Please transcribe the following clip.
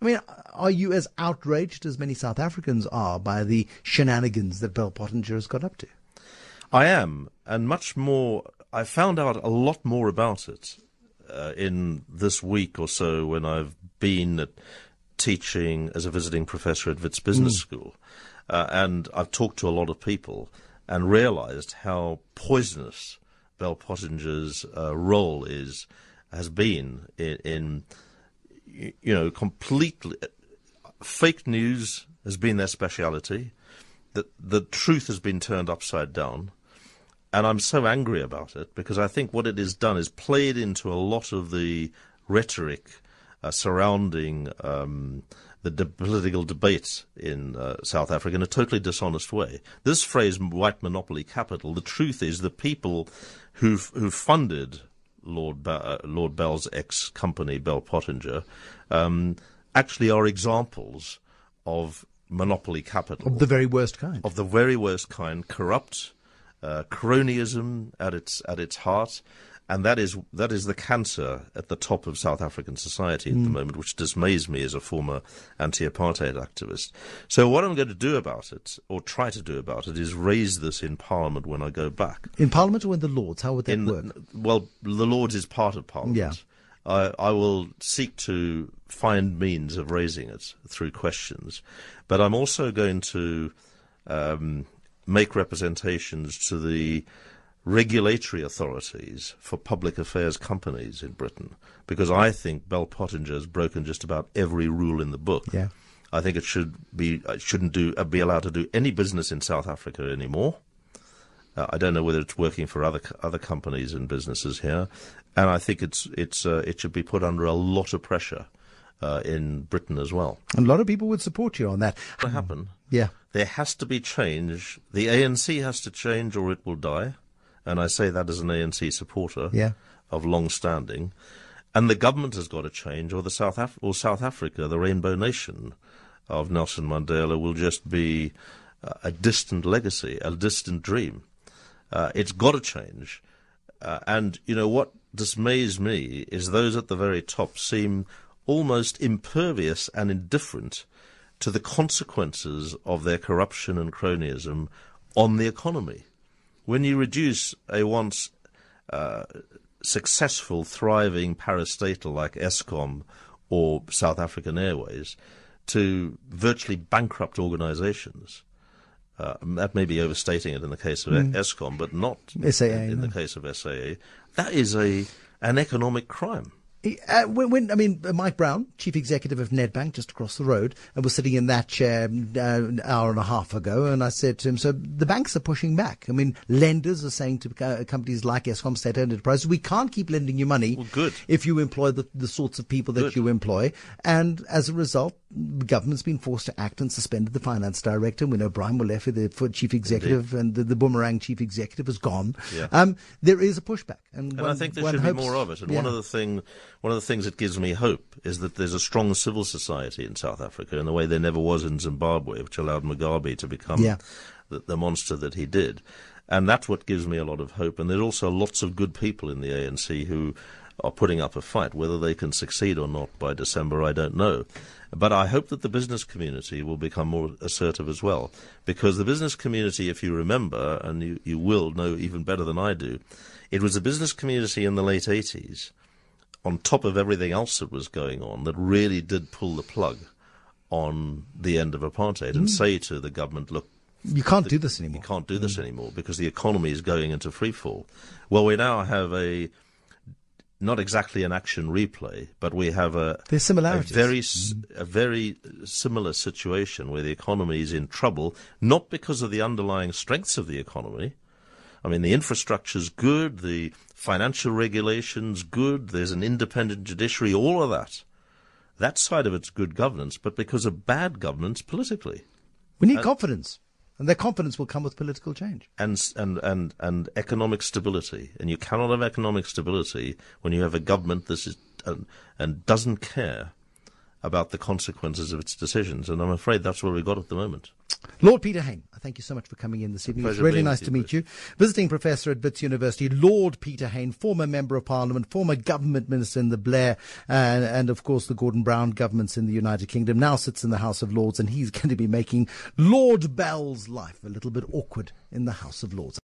I mean, are you as outraged as many South Africans are by the shenanigans that Bell Pottinger has got up to? I am, and much more. I found out a lot more about it in this week or so when I've been teaching as a visiting professor at Wits Business School. And I've talked to a lot of people and realized how poisonous Bell Pottinger's role has been in completely fake news has been their speciality. The truth has been turned upside down. And I'm so angry about it because I think what it has done is played into a lot of the rhetoric surrounding the political debate in South Africa in a totally dishonest way. This phrase, white monopoly capital, the truth is the people who funded Lord Bell's ex-company, Bell Pottinger, actually are examples of monopoly capital. Of the very worst kind. Of the very worst kind, corrupt, cronyism at its heart, and that is the cancer at the top of South African society at the moment, which dismays me as a former anti-apartheid activist. So what I'm going to do about it, or try to do about it, is raise this in Parliament when I go back. In Parliament or in the Lords? How would that work? Well, the Lords is part of Parliament. Yeah. I will seek to find means of raising it through questions, but I'm also going to make representations to the regulatory authorities for public affairs companies in Britain, because I think Bell Pottinger has broken just about every rule in the book. Yeah. I think it shouldn't be allowed to do any business in South Africa anymore. I don't know whether it's working for other companies and businesses here, and I think it should be put under a lot of pressure in Britain as well. A lot of people would support you on that. What will happen? Yeah. There has to be change. The ANC has to change or it will die. And I say that as an ANC supporter of long standing. And the government has got to change or South Africa, the Rainbow Nation of Nelson Mandela, will just be a distant legacy, a distant dream. It's got to change. And what dismays me is those at the very top seem almost impervious and indifferent to the consequences of their corruption and cronyism on the economy. When you reduce a once successful, thriving parastatal like Eskom or South African Airways to virtually bankrupt organizations, that may be overstating it in the case of Eskom, but not SAA, in the case of SAA, that is an economic crime. Mike Brown, chief executive of Nedbank, just across the road, was sitting in that chair an hour and a half ago, and I said to him, so the banks are pushing back. I mean, lenders are saying to companies like Eskom, state-owned enterprises, we can't keep lending you money if you employ the sorts of people that you employ. And as a result, the government's been forced to act and suspended the finance director. We know Brian Molefe, the chief executive, and the Boomerang chief executive, is gone. Yeah. There is a pushback. And I think there should be more of it. And one of the things that gives me hope is that there's a strong civil society in South Africa in the way there never was in Zimbabwe, which allowed Mugabe to become the monster that he did. And that's what gives me a lot of hope. And there's also lots of good people in the ANC who are putting up a fight. Whether they can succeed or not by December, I don't know. But I hope that the business community will become more assertive as well. Because the business community, if you remember, and you will know even better than I do, it was the business community in the late 80s, on top of everything else that was going on, that really did pull the plug on the end of apartheid and say to the government, look, you can't do this anymore. You can't do this anymore because the economy is going into freefall. Well, we now have not exactly an action replay, but we have a very similar situation where the economy is in trouble, not because of the underlying strengths of the economy. I mean, the infrastructure's good, the financial regulation's good, there's an independent judiciary, all of that. That side of it's good governance, but because of bad governance politically. We need confidence. And that confidence will come with political change. And economic stability. And you cannot have economic stability when you have a government and doesn't care about the consequences of its decisions. And I'm afraid that's what we've got at the moment. Lord Peter Hain, thank you so much for coming in this evening. It's really nice to meet you. Visiting Professor at Wits University, Lord Peter Hain, former Member of Parliament, former Government Minister in the Blair and of course the Gordon Brown governments in the United Kingdom, now sits in the House of Lords, and he's going to be making Lord Bell's life a little bit awkward in the House of Lords.